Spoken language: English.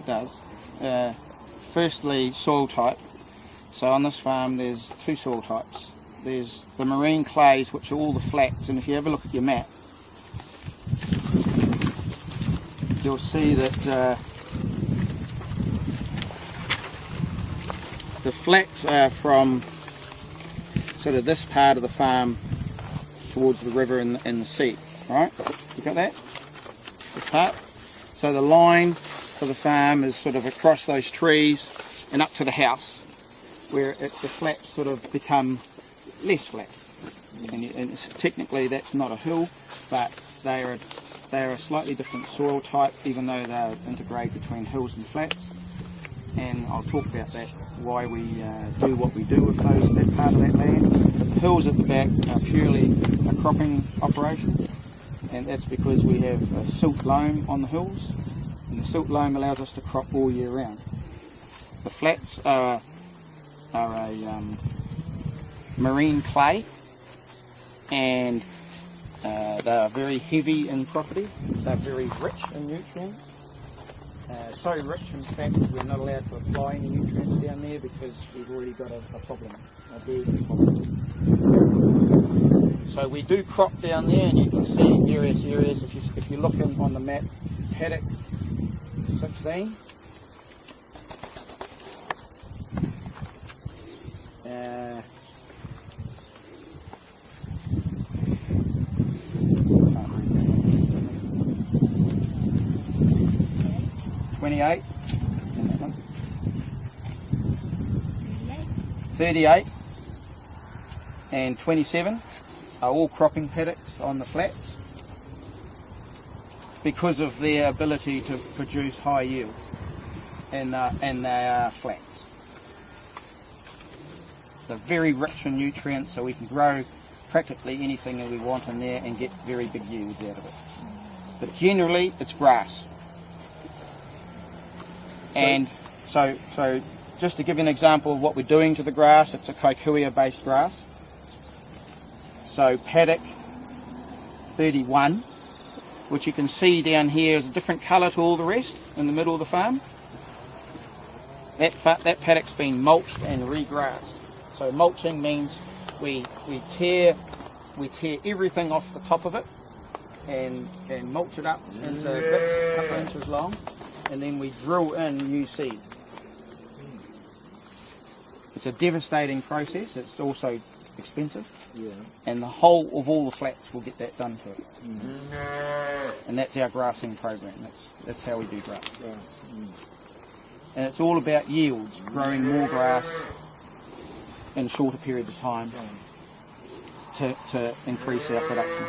it does. Firstly, soil type. So on this farm there's two soil types. There's the marine clays, which are all the flats, and if you have a look at your map, you'll see that the flats are from sort of this part of the farm towards the river and the sea, right? You got that? This part. So the line for the farm is sort of across those trees and up to the house, where the flats sort of become less flat. And technically that's not a hill, but they are a slightly different soil type, even though they're integrated between hills and flats. And I'll talk about that, why we do what we do with that part of that land. The hills at the back are purely a cropping operation, and that's because we have a silt loam on the hills, and the silt loam allows us to crop all year round. The flats are a marine clay, and they are very heavy in property. They're very rich in nutrients. So rich, in fact, we're not allowed to apply any nutrients down there because we've already got a problem, a burden problem. So we do crop down there, and you can see various areas. If you look on the map, paddock 16. 28, 38 and 27 are all cropping paddocks on the flats because of their ability to produce high yields, and they are flats. They're very rich in nutrients, so we can grow practically anything that we want in there and get very big yields out of it. But generally it's grass. And so just to give you an example of what we're doing to the grass, it's a kikuya based grass. So paddock 31, which you can see down here is a different colour to all the rest in the middle of the farm. That paddock's been mulched and regrassed. So mulching means we tear everything off the top of it and mulch it up into bits a couple of inches long, and then we drill in new seed. It's a devastating process. It's also expensive, and the whole of all the flats will get that done to it. And that's our grassing program. That's how we do grass. And it's all about yields, growing more grass in shorter periods of time to increase our production.